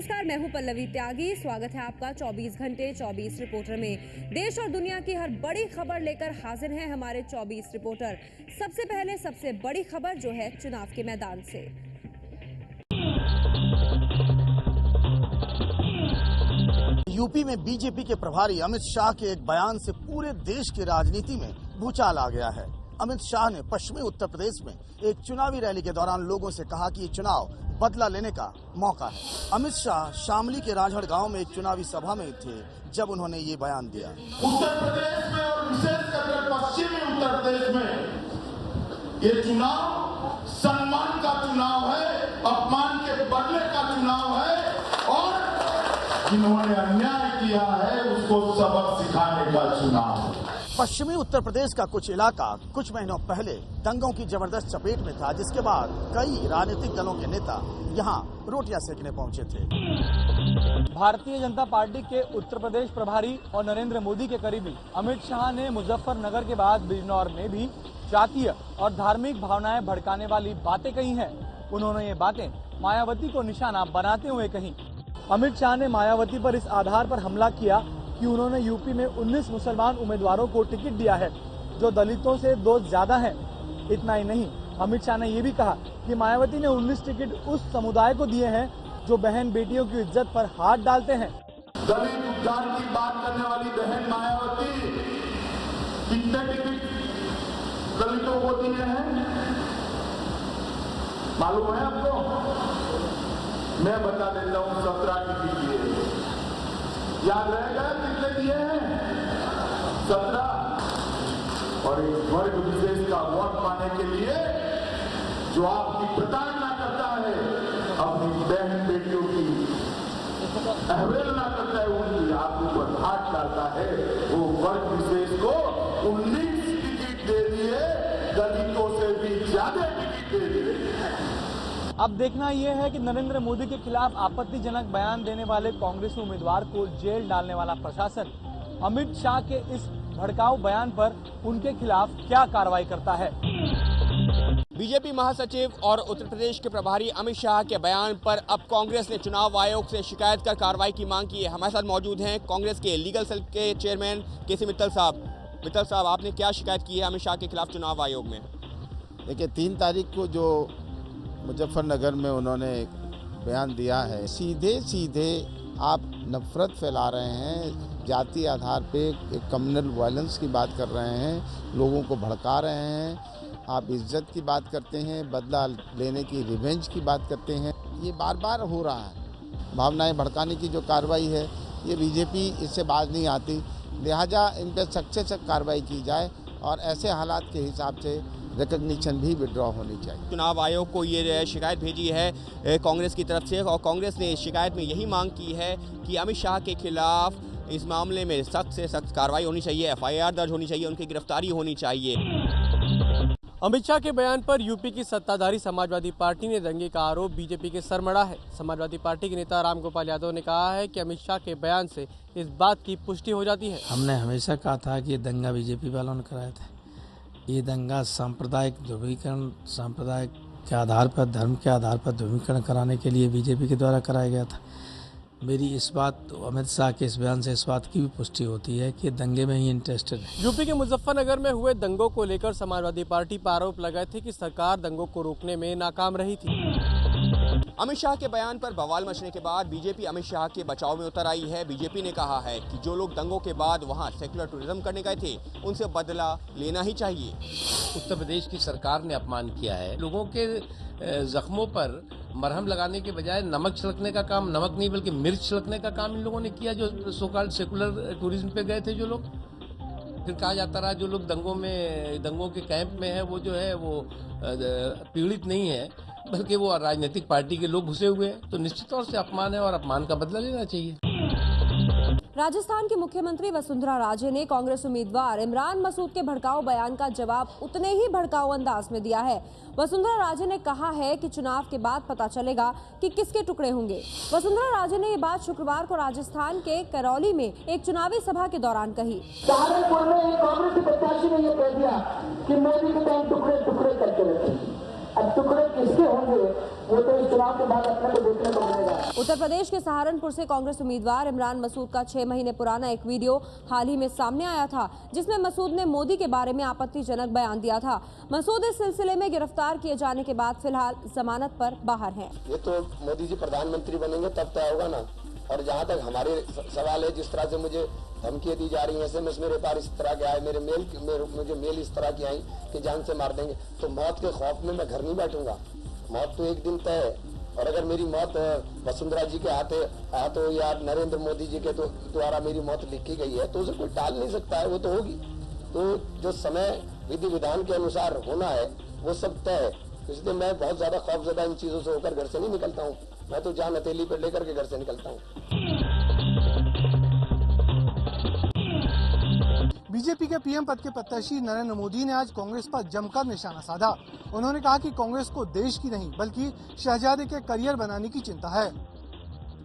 नमस्कार, मैं हूं पल्लवी त्यागी। स्वागत है आपका 24 घंटे 24 रिपोर्टर में। देश और दुनिया की हर बड़ी खबर लेकर हाजिर हैं हमारे 24 रिपोर्टर। सबसे पहले सबसे बड़ी खबर जो है चुनाव के मैदान से। यूपी में बीजेपी के प्रभारी अमित शाह के एक बयान से पूरे देश की राजनीति में भूचाल आ गया है। अमित शाह ने पश्चिमी उत्तर प्रदेश में एक चुनावी रैली के दौरान लोगों से कहा कि ये चुनाव बदला लेने का मौका है। अमित शाह शामली के राजहड़ गांव में एक चुनावी सभा में थे जब उन्होंने ये बयान दिया। उत्तर प्रदेश में और विशेषकर पश्चिमी उत्तर प्रदेश में ये चुनाव सम्मान का चुनाव है, अपमान के बदले का चुनाव है और जिन्होंने अन्याय किया है उसको सबक सिखाने का चुनाव है। पश्चिमी उत्तर प्रदेश का कुछ इलाका कुछ महीनों पहले दंगों की जबरदस्त चपेट में था, जिसके बाद कई राजनीतिक दलों के नेता यहां रोटियां सेकने पहुंचे थे। भारतीय जनता पार्टी के उत्तर प्रदेश प्रभारी और नरेंद्र मोदी के करीबी अमित शाह ने मुजफ्फरनगर के बाद बिजनौर में भी जातीय और धार्मिक भावनाएं भड़काने वाली बातें कही हैं। उन्होंने ये बातें मायावती को निशाना बनाते हुए कही। अमित शाह ने मायावती पर इस आधार पर हमला किया कि उन्होंने यूपी में 19 मुसलमान उम्मीदवारों को टिकट दिया है जो दलितों से 2 ज्यादा हैं। इतना ही नहीं, अमित शाह ने ये भी कहा कि मायावती ने 19 टिकट उस समुदाय को दिए हैं जो बहन बेटियों की इज्जत पर हाथ डालते हैं। दलित उद्धार की बात करने वाली बहन मायावती कितने टिकट दलितों को दिए हैं मालूम है आपको? मैं बता देता हूं, 17 टिकट दिए। याद रहेगा कितने दिए हैं? 17। और एक वर्ग विशेष का वोट पाने के लिए जो आपकी प्रताड़ना करता है, अपनी बहन बेटियों की अवहेलना करता है, उनकी आपके ऊपर हाथ डालता है, वो वर्ग विशेष को 19 टिकट दे दिए, दलितों से भी ज्यादा टिकट दे दिए। अब देखना यह है कि नरेंद्र मोदी के खिलाफ आपत्तिजनक बयान देने वाले कांग्रेस उम्मीदवार को जेल डालने वाला प्रशासन अमित शाह के इस भड़काऊ बयान पर उनके खिलाफ क्या कार्रवाई करता है। बीजेपी महासचिव और उत्तर प्रदेश के प्रभारी अमित शाह के बयान पर अब कांग्रेस ने चुनाव आयोग से शिकायत कर कार्रवाई की मांग की है। हमारे साथ मौजूद हैं कांग्रेस के लीगल सेल के चेयरमैन केसी मित्तल साहब। मित्तल साहब, आपने क्या शिकायत की है अमित शाह के खिलाफ चुनाव आयोग में? देखिए, 3 तारीख को जो मुजफ्फरनगर में उन्होंने बयान दिया है, सीधे सीधे आप नफरत फैला रहे हैं, जाति आधार पे एक कम्युनल वायलेंस की बात कर रहे हैं, लोगों को भड़का रहे हैं। आप इज्जत की बात करते हैं, बदला लेने की, रिवेंज की बात करते हैं। ये बार बार हो रहा है। भावनाएं भड़काने की जो कार्रवाई है, ये बीजेपी इससे बाज नहीं आती। लिहाजा इन पर सख्त से सख्त कार्रवाई की जाए और ऐसे हालात के हिसाब से रिकग्निशन भी विड्रॉ होनी चाहिए। चुनाव आयोग को ये शिकायत भेजी है कांग्रेस की तरफ से और कांग्रेस ने इस शिकायत में यही मांग की है कि अमित शाह के खिलाफ इस मामले में सख्त से सख्त कार्रवाई होनी चाहिए, FIR दर्ज होनी चाहिए, उनकी गिरफ्तारी होनी चाहिए। अमित शाह के बयान पर यूपी की सत्ताधारी समाजवादी पार्टी ने दंगे का आरोप बीजेपी के सर मढ़ा है। समाजवादी पार्टी के नेता रामगोपाल यादव ने कहा है कि अमित शाह के बयान से इस बात की पुष्टि हो जाती है। हमने हमेशा कहा था कि ये दंगा बीजेपी वालों ने कराया था। ये दंगा सांप्रदायिक ध्रुवीकरण, सांप्रदाय के आधार पर, धर्म के आधार पर ध्रुवीकरण कराने के लिए बीजेपी के द्वारा कराया गया था। मेरी इस बात, अमित शाह के इस बयान से इस बात की भी पुष्टि होती है कि दंगे में ही इंटरेस्टेड है। यूपी के मुजफ्फरनगर में हुए दंगों को लेकर समाजवादी पार्टी पर आरोप लगाए थे कि सरकार दंगों को रोकने में नाकाम रही थी। अमित शाह के बयान पर बवाल मचने के बाद बीजेपी अमित शाह के बचाव में उतर आई है। बीजेपी ने कहा है कि जो लोग दंगों के बाद वहां सेक्युलर टूरिज्म करने गए थे, उनसे बदला लेना ही चाहिए। उत्तर प्रदेश की सरकार ने अपमान किया है। लोगों के जख्मों पर मरहम लगाने के बजाय नमक छिड़कने का काम, नमक नहीं बल्कि मिर्च छिड़कने का काम इन लोगों ने किया, जो सोकॉल्ड सेकुलर टूरिज्म पे गए थे जो लोग। फिर कहा जाता रहा जो लोग दंगों के कैंप में है वो जो है वो पीड़ित नहीं है, बल्कि वो राजनीतिक पार्टी के लोग घुसे हुए हैं। तो निश्चित तौर से अपमान है और अपमान का बदला लेना चाहिए। राजस्थान की मुख्यमंत्री वसुंधरा राजे ने कांग्रेस उम्मीदवार इमरान मसूद के भड़काऊ बयान का जवाब उतने ही भड़काऊ अंदाज में दिया है। वसुंधरा राजे ने कहा है कि चुनाव के बाद पता चलेगा कि किसके टुकड़े होंगे। वसुंधरा राजे ने ये बात शुक्रवार को राजस्थान के करौली में एक चुनावी सभा के दौरान कही। सहारनपुर में एक कांग्रेसी प्रत्याशी ने यह कह दिया कि मोदी के टाइम टुकड़े टुकड़े करके रखे। अब टुकड़े किसके होंगे वो तो इस चुनाव के बाद अपने को देखने को मिलेगा। उत्तर प्रदेश के सहारनपुर से कांग्रेस उम्मीदवार इमरान मसूद का 6 महीने पुराना एक वीडियो हाल ही में सामने आया था, जिसमें मसूद ने मोदी के बारे में आपत्तिजनक बयान दिया था। मसूद इस सिलसिले में गिरफ्तार किए जाने के बाद फिलहाल जमानत पर बाहर हैं। ये तो मोदी जी प्रधानमंत्री बनेंगे तब तय होगा ना। और जहाँ तक हमारे सवाल है, जिस तरह से मुझे धमकियाँ दी जा रही हैं, SMS मेरे पास इस तरह के आए, मुझे मेल इस तरह की आई कि जान से मार देंगे, तो मौत के खौफ में मैं घर नहीं बैठूंगा। मौत तो एक दिन तय है, और अगर मेरी मौत वसुंधरा जी के हाथों या नरेंद्र मोदी जी के द्वारा मेरी मौत लिखी गई है तो उसे कोई टाल नहीं सकता है, वो तो होगी। तो जो समय विधि विधान के अनुसार होना है वो सब तय है। इसलिए मैं बहुत ज्यादा खौफजदा इन चीजों से होकर घर से नहीं निकलता हूँ। मैं तो जान हथेली पर लेकर के घर से निकलता हूँ। बीजेपी के पीएम पद के प्रत्याशी नरेंद्र मोदी ने आज कांग्रेस पर जमकर निशाना साधा। उन्होंने कहा कि कांग्रेस को देश की नहीं बल्कि शहजादे के करियर बनाने की चिंता है।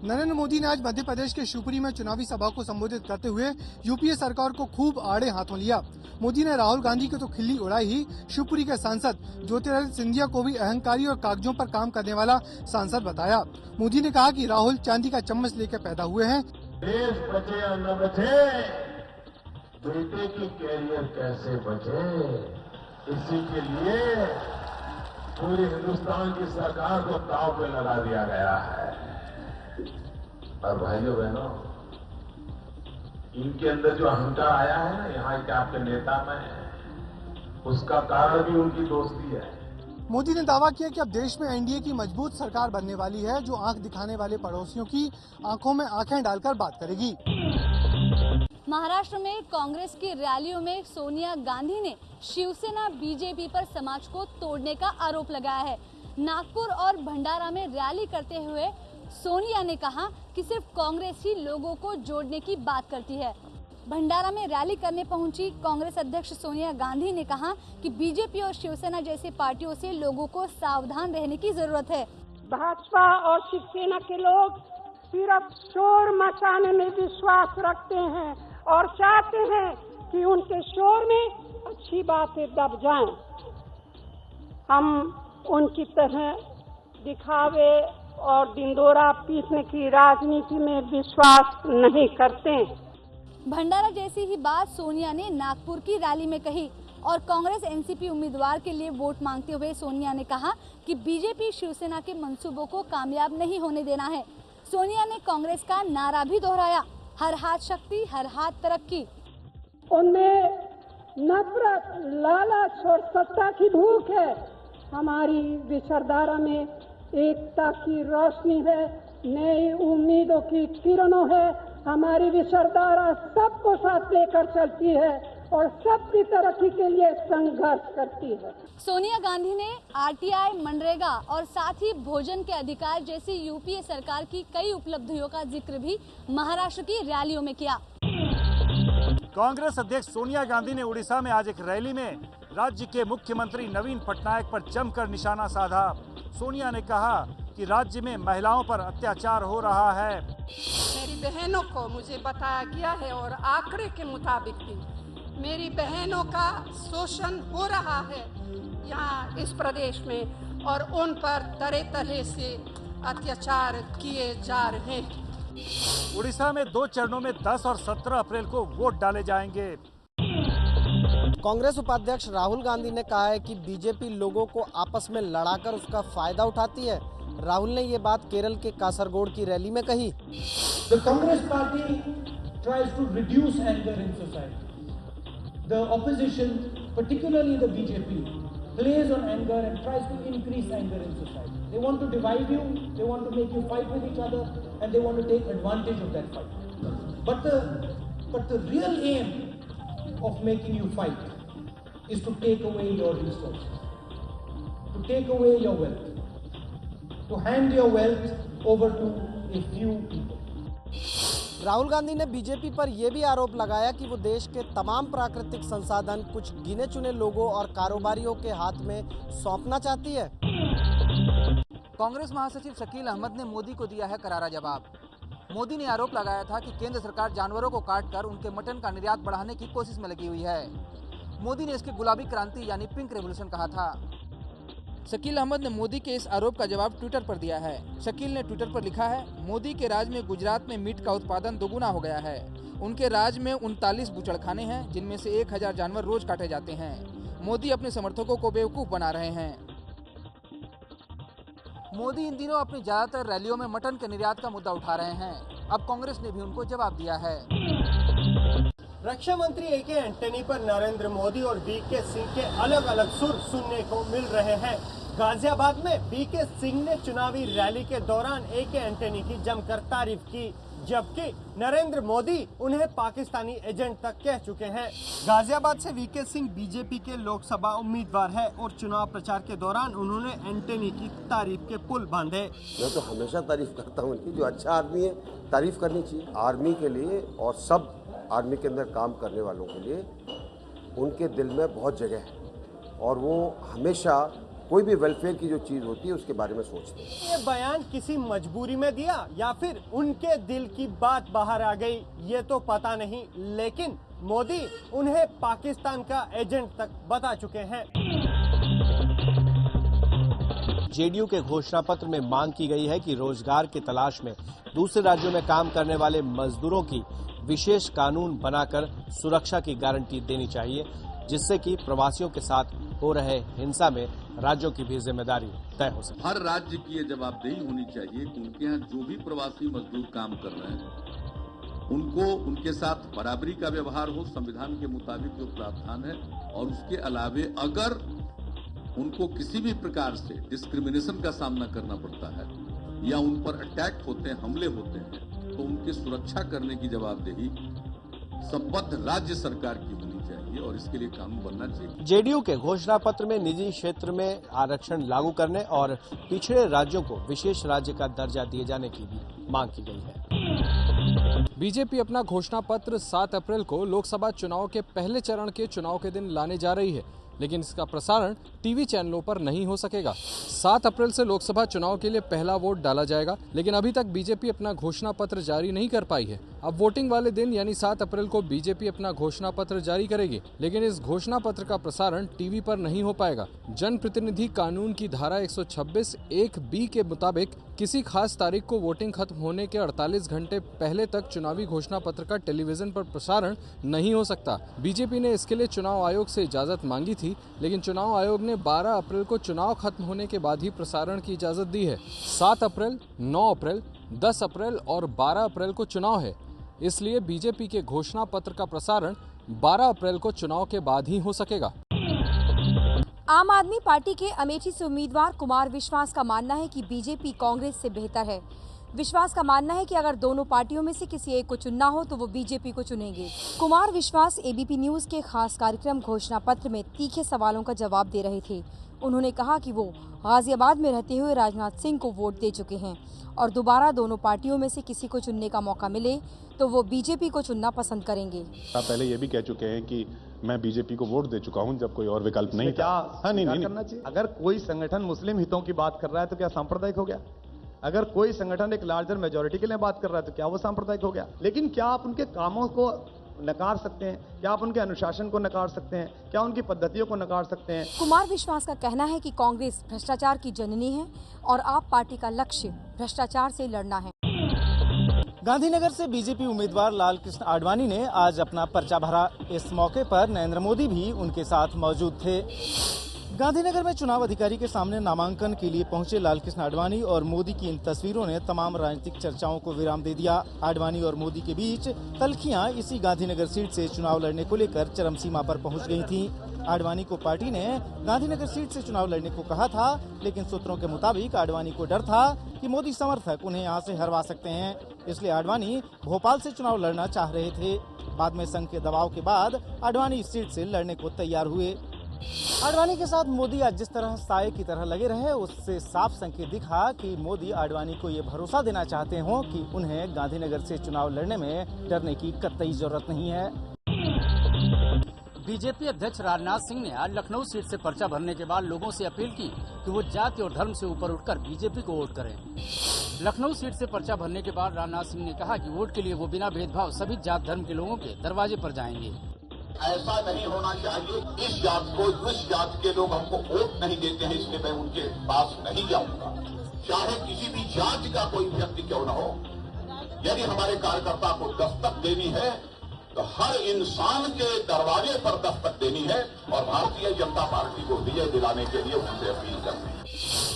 नरेंद्र मोदी ने आज मध्य प्रदेश के शिवपुरी में चुनावी सभा को संबोधित करते हुए यूपीए सरकार को खूब आड़े हाथों लिया। मोदी ने राहुल गांधी की तो खिल्ली उड़ाई ही, शिवपुरी के सांसद ज्योतिरादित्य सिंधिया को भी अहंकारी और कागजों पर काम करने वाला सांसद बताया। मोदी ने कहा कि राहुल चांदी का चम्मच लेकर पैदा हुए हैं। देश बचे या न बचे, बेटे की कैरियर कैसे बचे, इसी के लिए पूरे हिंदुस्तान की सरकार को दांव पे लगा दिया गया है। और भाइयों बहनों, इनके अंदर जो अहंकार आया है ना यहाँ के आपके नेता में, उसका कारण भी उनकी दोस्ती है। मोदी ने दावा किया कि अब देश में एनडीए की मजबूत सरकार बनने वाली है, जो आंख दिखाने वाले पड़ोसियों की आंखों में आंखें डालकर बात करेगी। महाराष्ट्र में कांग्रेस की रैलियों में सोनिया गांधी ने शिवसेना बीजेपी पर समाज को तोड़ने का आरोप लगाया है। नागपुर और भंडारा में रैली करते हुए सोनिया ने कहा कि सिर्फ कांग्रेस ही लोगों को जोड़ने की बात करती है। भंडारा में रैली करने पहुंची कांग्रेस अध्यक्ष सोनिया गांधी ने कहा कि बीजेपी और शिवसेना जैसी पार्टियों से लोगों को सावधान रहने की जरूरत है। भाजपा और शिवसेना के लोग सिर्फ शोर मचाने में विश्वास रखते हैं और चाहते हैं कि उनके शोर में अच्छी बातें दब जाएं। हम उनकी तरह दिखावे और डिंडोरा पीटने की राजनीति में विश्वास नहीं करते। भंडारा जैसी ही बात सोनिया ने नागपुर की रैली में कही और कांग्रेस एनसीपी उम्मीदवार के लिए वोट मांगते हुए सोनिया ने कहा कि बीजेपी शिवसेना के मंसूबों को कामयाब नहीं होने देना है। सोनिया ने कांग्रेस का नारा भी दोहराया, हर हाथ शक्ति, हर हाथ तरक्की। उनमें नफरत, लालच और सत्ता की भूख है। हमारी विचारधारा में एकता की रोशनी है, नई उम्मीदों की किरणों है। हमारी विचारधारा सबको साथ लेकर चलती है और सबकी तरक्की के लिए संघर्ष करती है। सोनिया गांधी ने आरटीआई, मनरेगा और साथ ही भोजन के अधिकार जैसी यूपीए सरकार की कई उपलब्धियों का जिक्र भी महाराष्ट्र की रैलियों में किया। कांग्रेस अध्यक्ष सोनिया गांधी ने उड़ीसा में आज एक रैली में राज्य के मुख्यमंत्री नवीन पटनायक पर जमकर निशाना साधा। सोनिया ने कहा कि राज्य में महिलाओं पर अत्याचार हो रहा है। मेरी बहनों को मुझे बताया गया है और आंकड़े के मुताबिक भी मेरी बहनों का शोषण हो रहा है यहाँ इस प्रदेश में, और उन पर तरह तरह से अत्याचार किए जा रहे हैं। उड़ीसा में 2 चरणों में 10 और 17 अप्रैल को वोट डाले जाएंगे। कांग्रेस उपाध्यक्ष राहुल गांधी ने कहा है कि बीजेपी लोगों को आपस में लड़ाकर उसका फायदा उठाती है। राहुल ने ये बात केरल के कासरगोड की रैली में कही। The Congress party tries to reduce anger in society. The opposition, particularly the BJP, plays on anger and tries to increase anger in society. They want to divide you, they want to make you fight with each other, and they want to take advantage of that fight. But the real aim of making you fight is to take away your resources, to take away your wealth, to hand your wealth over to a few people. Rahul Gandhi ने BJP पर यह भी आरोप लगाया कि वो देश के तमाम प्राकृतिक संसाधन कुछ गिने चुने लोगों और कारोबारियों के हाथ में सौंपना चाहती है। कांग्रेस महासचिव शकील अहमद ने मोदी को दिया है करारा जवाब। मोदी ने आरोप लगाया था कि केंद्र सरकार जानवरों को काटकर उनके मटन का निर्यात बढ़ाने की कोशिश में लगी हुई है। मोदी ने इसकी गुलाबी क्रांति यानी पिंक रेवोल्यूशन कहा था। शकील अहमद ने मोदी के इस आरोप का जवाब ट्विटर पर दिया है। शकील ने ट्विटर पर लिखा है, मोदी के राज में गुजरात में मीट का उत्पादन दोगुना हो गया है। उनके राज में 39 बूचड़खाने हैं, जिनमें से 1000 जानवर रोज काटे जाते हैं। मोदी अपने समर्थकों को बेवकूफ बना रहे हैं। मोदी इन दिनों अपनी ज्यादातर रैलियों में मटन के निर्यात का मुद्दा उठा रहे हैं। अब कांग्रेस ने भी उनको जवाब दिया है। रक्षा मंत्री ए.के. एंटनी पर नरेंद्र मोदी और वी.के. सिंह के अलग अलग सुर सुनने को मिल रहे हैं। गाजियाबाद में वी.के. सिंह ने चुनावी रैली के दौरान ए.के. एंटनी की जमकर तारीफ की, जबकि नरेंद्र मोदी उन्हें पाकिस्तानी एजेंट तक कह चुके हैं। गाजियाबाद से वी.के. सिंह बीजेपी के लोकसभा उम्मीदवार हैं और चुनाव प्रचार के दौरान उन्होंने एंटनी की तारीफ के पुल बांधे। मैं तो हमेशा तारीफ करता हूँ उनकी, जो अच्छा आदमी है तारीफ करनी चाहिए। आर्मी के लिए और सब आर्मी के अंदर काम करने वालों के लिए उनके दिल में बहुत जगह है और वो हमेशा कोई भी वेलफेयर की जो चीज़ होती है उसके बारे में सोचते हैं। ये बयान किसी मजबूरी में दिया या फिर उनके दिल की बात बाहर आ गई, ये तो पता नहीं, लेकिन मोदी उन्हें पाकिस्तान का एजेंट तक बता चुके हैं। जेडीयू के घोषणा पत्र में मांग की गई है कि रोजगार की तलाश में दूसरे राज्यों में काम करने वाले मजदूरों की विशेष कानून बनाकर सुरक्षा की गारंटी देनी चाहिए, जिससे कि प्रवासियों के साथ हो रहे हिंसा में राज्यों की भी जिम्मेदारी तय हो सके। हर राज्य की ये जवाबदेही होनी चाहिए कि उनके यहाँ जो भी प्रवासी मजदूर काम कर रहे हैं उनको उनके साथ बराबरी का व्यवहार हो, संविधान के मुताबिक जो प्रावधान है। और उसके अलावे अगर उनको किसी भी प्रकार से डिस्क्रिमिनेशन का सामना करना पड़ता है या उन पर अटैक होते हैं, हमले होते हैं, तो उनकी सुरक्षा करने की जवाबदेही संबद्ध राज्य सरकार की होनी चाहिए और इसके लिए कानून बनना चाहिए। जेडीयू के घोषणा पत्र में निजी क्षेत्र में आरक्षण लागू करने और पिछड़े राज्यों को विशेष राज्य का दर्जा दिए जाने की भी मांग की गई है। बीजेपी अपना घोषणा पत्र 7 अप्रैल को लोकसभा चुनाव के पहले चरण के चुनाव के दिन लाने जा रही है, लेकिन इसका प्रसारण टीवी चैनलों पर नहीं हो सकेगा। 7 अप्रैल से लोकसभा चुनाव के लिए पहला वोट डाला जाएगा, लेकिन अभी तक बीजेपी अपना घोषणा पत्र जारी नहीं कर पाई है। अब वोटिंग वाले दिन यानी 7 अप्रैल को बीजेपी अपना घोषणा पत्र जारी करेगी, लेकिन इस घोषणा पत्र का प्रसारण टीवी पर नहीं हो पाएगा। जनप्रतिनिधि कानून की धारा 126(1)(b) के मुताबिक किसी खास तारीख को वोटिंग खत्म होने के 48 घंटे पहले तक चुनावी घोषणा पत्र का टेलीविजन पर प्रसारण नहीं हो सकता। बीजेपी ने इसके लिए चुनाव आयोग से इजाजत मांगी थी, लेकिन चुनाव आयोग ने 12 अप्रैल को चुनाव खत्म होने के बाद ही प्रसारण की इजाजत दी है। 7 अप्रैल, 9 अप्रैल, 10 अप्रैल और 12 अप्रैल को चुनाव है, इसलिए बीजेपी के घोषणा पत्र का प्रसारण 12 अप्रैल को चुनाव के बाद ही हो सकेगा। आम आदमी पार्टी के अमेठी से उम्मीदवार कुमार विश्वास का मानना है कि बीजेपी कांग्रेस से बेहतर है। विश्वास का मानना है कि अगर दोनों पार्टियों में से किसी एक को चुनना हो तो वो बीजेपी को चुनेंगे। कुमार विश्वास एबीपी न्यूज के खास कार्यक्रम घोषणा पत्र में तीखे सवालों का जवाब दे रहे थे। उन्होंने कहा कि वो गाजियाबाद में रहते हुए राजनाथ सिंह को वोट दे चुके हैं और दोबारा दोनों पार्टियों में से किसी को चुनने का मौका मिले तो वो बीजेपी को चुनना पसंद करेंगे। आप पहले ये भी कह चुके हैं कि मैं बीजेपी को वोट दे चुका हूं जब कोई और विकल्प नहीं था। हाँ, नहीं करना चाहिए। अगर कोई संगठन मुस्लिम हितों की बात कर रहा है तो क्या सांप्रदायिक हो गया? अगर कोई संगठन एक लार्जर मेजोरिटी के लिए बात कर रहा है तो क्या वो सांप्रदायिक हो गया? लेकिन क्या आप उनके कामों को नकार सकते हैं? क्या आप उनके अनुशासन को नकार सकते हैं? क्या उनकी पद्धतियों को नकार सकते हैं? कुमार विश्वास का कहना है कि कांग्रेस भ्रष्टाचार की जननी है और आप पार्टी का लक्ष्य भ्रष्टाचार से लड़ना है। गांधीनगर से बीजेपी उम्मीदवार लालकृष्ण आडवाणी ने आज अपना पर्चा भरा। इस मौके पर नरेंद्र मोदी भी उनके साथ मौजूद थे। गांधीनगर में चुनाव अधिकारी के सामने नामांकन के लिए पहुंचे लालकृष्ण आडवाणी और मोदी की इन तस्वीरों ने तमाम राजनीतिक चर्चाओं को विराम दे दिया। आडवाणी और मोदी के बीच तल्खियां इसी गांधीनगर सीट से चुनाव लड़ने को लेकर चरम सीमा पर पहुंच गई थीं। आडवाणी को पार्टी ने गांधीनगर सीट से चुनाव लड़ने को कहा था, लेकिन सूत्रों के मुताबिक आडवाणी को डर था कि मोदी समर्थक उन्हें यहां से हरवा सकते हैं, इसलिए आडवाणी भोपाल से चुनाव लड़ना चाह रहे थे। बाद में संघ के दबाव के बाद आडवाणी इस सीट से लड़ने को तैयार हुए। आडवाणी के साथ मोदी आज जिस तरह साये की तरह लगे रहे, उससे साफ संकेत दिखा कि मोदी आडवाणी को ये भरोसा देना चाहते हों कि उन्हें गांधीनगर से चुनाव लड़ने में डरने की कतई जरूरत नहीं है। बीजेपी अध्यक्ष राजनाथ सिंह ने आज लखनऊ सीट से पर्चा भरने के बाद लोगों से अपील की कि वो जाति और धर्म से ऊपर उठकर बीजेपी को वोट करें। लखनऊ सीट से पर्चा भरने के बाद राजनाथ सिंह ने कहा कि वोट के लिए वो बिना भेदभाव सभी जात धर्म के लोगों के दरवाजे पर जाएंगे। ऐसा नहीं होना चाहिए। इस जात को, उस जात के लोग हमको वोट नहीं देते हैं, इसलिए मैं उनके पास नहीं जाऊंगा। चाहे किसी भी जाति का कोई व्यक्ति क्यों न हो, यदि हमारे कार्यकर्ता को दस्तक देनी है तो हर इंसान के दरवाजे पर दस्तक देनी है और भारतीय जनता पार्टी को विजय दिलाने के लिए उनसे अपील करनी है।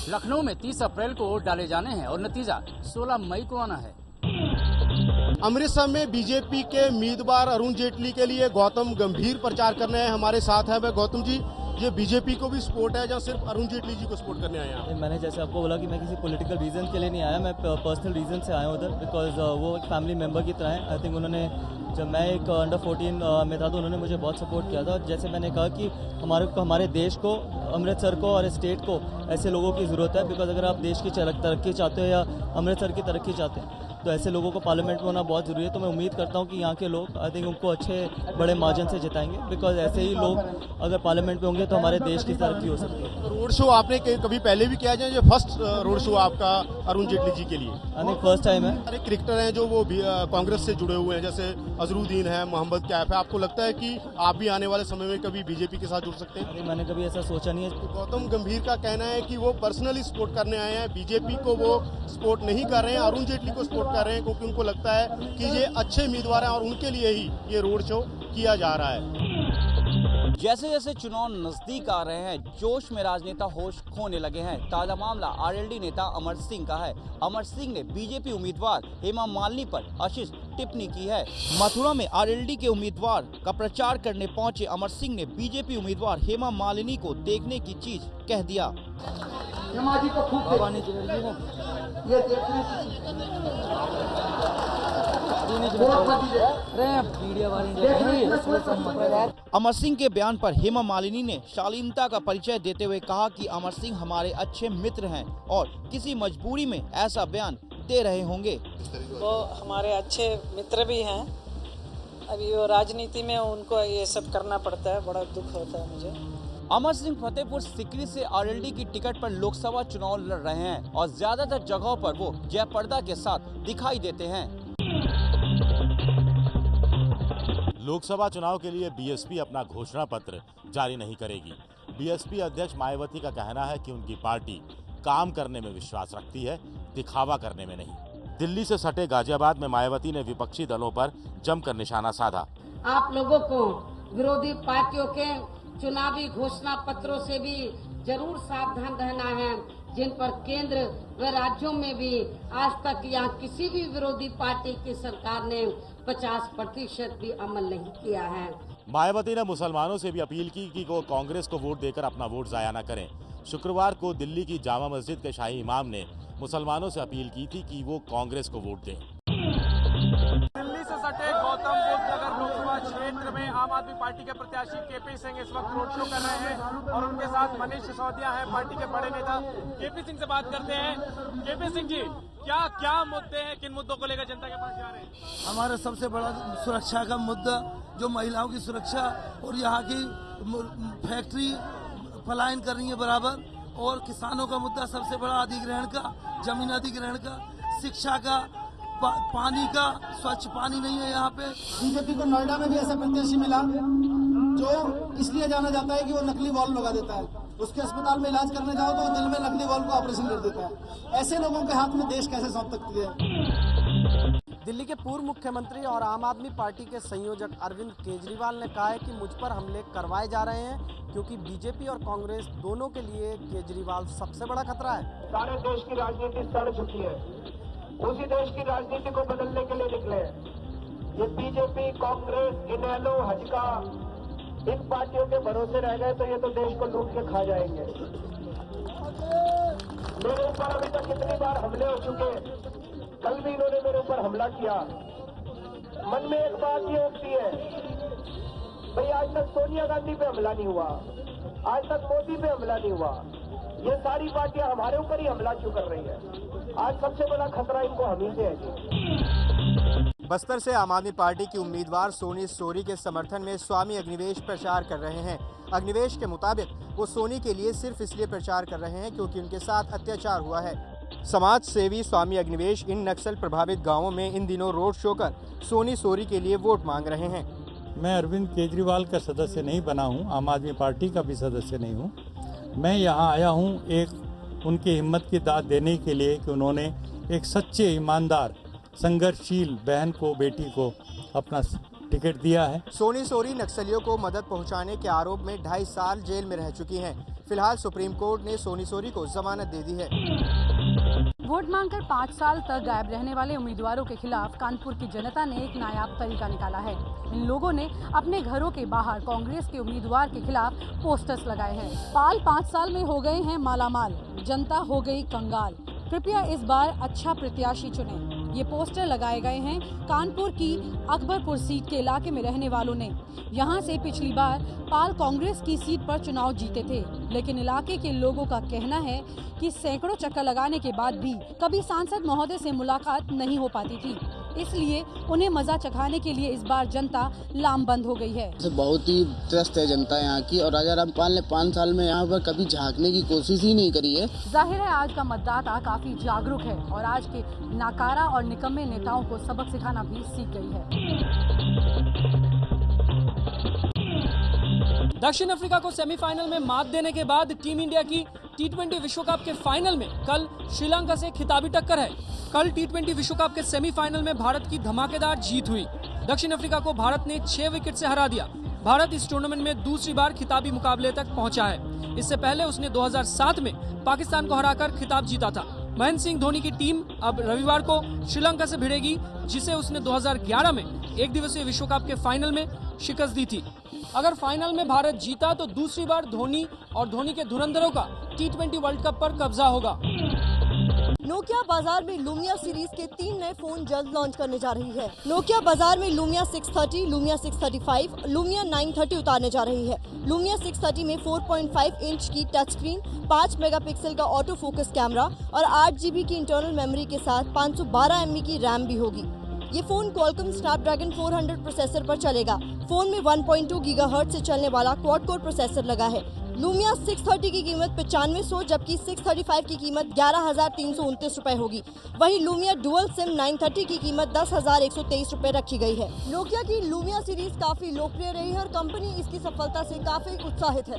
लखनऊ में 30 अप्रैल को वोट डाले जाने हैं और नतीजा 16 मई को आना है। अमृतसर में बीजेपी के उम्मीदवार अरुण जेटली के लिए गौतम गंभीर प्रचार करने हैं। हमारे साथ है वह गौतम जी, ये बीजेपी को भी सपोर्ट है या सिर्फ अरुण जेटली जी को सपोर्ट करने आए हैं? मैंने जैसे आपको बोला कि मैं किसी पॉलिटिकल रीजन के लिए नहीं आया, मैं पर्सनल रीजन से आया हूँ उधर, बिकॉज वो एक फैमिली मेंबर की तरह है। आई थिंक उन्होंने, जब मैं एक अंडर 14 में था तो उन्होंने मुझे बहुत सपोर्ट किया था। जैसे मैंने कहा कि हमारे देश को, अमृतसर को और स्टेट को ऐसे लोगों की ज़रूरत है, बिकॉज अगर आप देश की तरक्की चाहते हो या अमृतसर की तरक्की चाहते हैं तो ऐसे लोगों को पार्लियामेंट में होना बहुत ज़रूरी है। तो मैं उम्मीद करता हूँ कि यहाँ के लोग, आई थिंक, उनको अच्छे बड़े मार्जिन से जिताएंगे, बिकॉज ऐसे ही लोग अगर पार्लियामेंट में होंगे तो हमारे देश की तरक्की हो सकती है। रोड शो आपने कभी पहले भी किया है, जो फर्स्ट रोड शो आपका अरुण जेटली जी के लिए? आई थिंक फर्स्ट टाइम है। अरे क्रिकेटर हैं जो वो कांग्रेस से जुड़े हुए हैं, जैसे अजरुद्दीन है, मोहम्मद कैफ है, आपको लगता है कि आप भी आने वाले समय में कभी बीजेपी के साथ जुड़ सकते हैं? अरे मैंने कभी ऐसा सोचा नहीं है। गौतम गंभीर का कहना है कि वो पर्सनली सपोर्ट करने आए हैं, बीजेपी को वो सपोर्ट नहीं कर रहे हैं, अरुण जेटली को सपोर्ट कर रहे हैं, क्योंकि उनको लगता है कि ये अच्छे उम्मीदवार हैं और उनके लिए ही ये रोड शो किया जा रहा है। जैसे जैसे चुनाव नजदीक आ रहे हैं, जोश में राजनेता होश खोने लगे हैं। ताजा मामला आरएलडी नेता अमर सिंह का है। अमर सिंह ने बीजेपी उम्मीदवार हेमा मालिनी पर अशिष्ट टिप्पणी की है। मथुरा में आरएलडी के उम्मीदवार का प्रचार करने पहुंचे अमर सिंह ने बीजेपी उम्मीदवार हेमा मालिनी को देखने की चीज कह दिया। हेमा जी को खूब ये देखने अमर सिंह के बयान पर हेमा मालिनी ने शालीनता का परिचय देते हुए कहा कि अमर सिंह हमारे अच्छे मित्र हैं और किसी मजबूरी में ऐसा बयान दे रहे होंगे। वो हमारे अच्छे मित्र भी हैं, अभी वो राजनीति में उनको ये सब करना पड़ता है, बड़ा दुख होता है मुझे। अमर सिंह फतेहपुर सीकरी से आरएलडी की टिकट पर लोकसभा चुनाव लड़ रहे हैं और ज्यादातर जगहों पर वो जयपर्दा के साथ दिखाई देते हैं। लोकसभा चुनाव के लिए बीएसपी अपना घोषणा पत्र जारी नहीं करेगी। बीएसपी अध्यक्ष मायावती का कहना है कि उनकी पार्टी काम करने में विश्वास रखती है, दिखावा करने में नहीं। दिल्ली से सटे गाजियाबाद में मायावती ने विपक्षी दलों पर जमकर निशाना साधा। आप लोगों को विरोधी पार्टियों के चुनावी घोषणा पत्रों से भी जरूर सावधान रहना है, जिन पर केंद्र व राज्यों में भी आज तक यहाँ किसी भी विरोधी पार्टी की सरकार ने 50% भी अमल नहीं किया है। मायावती ने मुसलमानों से भी अपील की कि वो कांग्रेस को वोट देकर अपना वोट जाया न करें। शुक्रवार को दिल्ली की जामा मस्जिद के शाही इमाम ने मुसलमानों से अपील की थी कि वो कांग्रेस को वोट दें। दिल्ली से सटे गौतम बुद्ध नगर लोकसभा क्षेत्र में आम आदमी पार्टी के प्रत्याशी केपी सिंह इस वक्त रोड शो कर रहे हैं और उनके साथ मनीष सिसोदिया है, पार्टी के बड़े नेता। केपी सिंह से बात करते हैं। केपी सिंह जी, क्या क्या मुद्दे हैं, किन मुद्दों को लेकर जनता के पास जा रहे हैं? हमारा सबसे बड़ा सुरक्षा का मुद्दा, जो महिलाओं की सुरक्षा और यहाँ की फैक्ट्री पलायन कर रही है बराबर, और किसानों का मुद्दा सबसे बड़ा, अधिग्रहण का, जमीन अधिग्रहण का, शिक्षा का, पानी का, स्वच्छ पानी नहीं है यहाँ पे। बीजेपी को नोएडा में भी ऐसा प्रत्याशी मिला जो इसलिए जाना जाता है कि वो नकली वॉल्व लगा देता है। उसके अस्पताल में इलाज करने जाओ तो दिल में नकली वॉल्व का ऑपरेशन कर देता है। ऐसे लोगों के हाथ में देश कैसे सौंप सकती है? दिल्ली के पूर्व मुख्यमंत्री और आम आदमी पार्टी के संयोजक अरविंद केजरीवाल ने कहा है कि मुझ पर हमले करवाए जा रहे हैं, क्योंकि बीजेपी और कांग्रेस दोनों के लिए केजरीवाल सबसे बड़ा खतरा है। सारे देश की राजनीति सड़ चुकी है, उसी देश की राजनीति को बदलने के लिए निकले। ये बीजेपी, कांग्रेस, इनेलो, हजका, इन पार्टियों के भरोसे रह गए तो ये तो देश को लूट के खा जाएंगे। मेरे ऊपर अभी तक कितनी बार हमले हो चुके, कल भी इन्होंने मेरे ऊपर हमला किया। मन में एक बात ये उठती है, भाई आज तक सोनिया गांधी पे हमला नहीं हुआ, आज तक मोदी पे हमला नहीं हुआ, ये सारी पार्टियां हमारे ऊपर ही हमला क्यों कर रही है? आज सबसे बड़ा खतरा इनको हम ही से है। बस्तर से आम आदमी पार्टी की उम्मीदवार सोनी सोरी के समर्थन में स्वामी अग्निवेश प्रचार कर रहे हैं। अग्निवेश के मुताबिक वो सोनी के लिए सिर्फ इसलिए प्रचार कर रहे हैं क्योंकि उनके साथ अत्याचार हुआ है। समाज सेवी स्वामी अग्निवेश इन नक्सल प्रभावित गांवों में इन दिनों रोड शो कर सोनी सोरी के लिए वोट मांग रहे हैं। मैं अरविंद केजरीवाल का सदस्य नहीं बना हूं, आम आदमी पार्टी का भी सदस्य नहीं हूं। मैं यहां आया हूं एक उनकी हिम्मत की दाद देने के लिए कि उन्होंने एक सच्चे ईमानदार संघर्षशील बहन को, बेटी को अपना टिकट दिया है। सोनी सोरी नक्सलियों को मदद पहुंचाने के आरोप में 2.5 साल जेल में रह चुकी हैं। फिलहाल सुप्रीम कोर्ट ने सोनी सोरी को जमानत दे दी है। वोट मांगकर 5 साल तक गायब रहने वाले उम्मीदवारों के खिलाफ कानपुर की जनता ने एक नायाब तरीका निकाला है। इन लोगों ने अपने घरों के बाहर कांग्रेस के उम्मीदवार के खिलाफ पोस्टर्स लगाए हैं। पाल 5 साल में हो गए हैं मालामाल, जनता हो गई कंगाल, कृपया इस बार अच्छा प्रत्याशी चुनें। ये पोस्टर लगाए गए हैं कानपुर की अकबरपुर सीट के इलाके में रहने वालों ने। यहाँ से पिछली बार पाल कांग्रेस की सीट पर चुनाव जीते थे, लेकिन इलाके के लोगों का कहना है कि सैकड़ों चक्कर लगाने के बाद भी कभी सांसद महोदय से मुलाकात नहीं हो पाती थी, इसलिए उन्हें मजा चखाने के लिए इस बार जनता लामबंद हो गई है। बहुत ही त्रस्त है जनता यहाँ की, और राजा रामपाल ने 5 साल में यहाँ पर कभी झांकने की कोशिश ही नहीं करी है। जाहिर है आज का मतदाता काफी जागरूक है और आज के नाकारा और निकम्मे नेताओं को सबक सिखाना भी सीख गई है। दक्षिण अफ्रीका को सेमीफाइनल में मात देने के बाद टीम इंडिया की T20 विश्व कप के फाइनल में कल श्रीलंका से खिताबी टक्कर है। कल T20 विश्व कप के सेमीफाइनल में भारत की धमाकेदार जीत हुई। दक्षिण अफ्रीका को भारत ने 6 विकेट से हरा दिया। भारत इस टूर्नामेंट में दूसरी बार खिताबी मुकाबले तक पहुंचा है। इससे पहले उसने 2007 में पाकिस्तान को हराकर खिताब जीता था। महेंद्र सिंह धोनी की टीम अब रविवार को श्रीलंका से भिड़ेगी, जिसे उसने 2011 में एक दिवसीय विश्व कप के फाइनल में शिकस्त दी थी। अगर फाइनल में भारत जीता तो दूसरी बार धोनी और धोनी के धुरंधरों का T20 वर्ल्ड कप पर कब्जा होगा। नोकिया बाजार में लूमिया सीरीज के 3 नए फोन जल्द लॉन्च करने जा रही है। नोकिया बाजार में लूमिया 630, लूमिया 635, लूमिया 930 उतारने जा रही है। लूमिया 630 में 4.5 इंच की टच स्क्रीन, 5 मेगापिक्सल का ऑटो फोकस कैमरा और 8 GB की इंटरनल मेमोरी के साथ 512 MB की रैम भी होगी। ये फोन क्वालकॉम स्नैपड्रैगन 400 प्रोसेसर पर चलेगा। फोन में 1.2 गीगाहर्ट्ज से चलने वाला क्वाड कोर प्रोसेसर लगा है। लूमिया 630 की कीमत 9500 जबकि 635 की कीमत 11,329 रुपए होगी। वहीं लूमिया डुअल सिम 930 की कीमत 10,123 रुपए रखी गई है। नोकिया की लूमिया सीरीज काफी लोकप्रिय रही है और कंपनी इसकी सफलता से काफी उत्साहित है।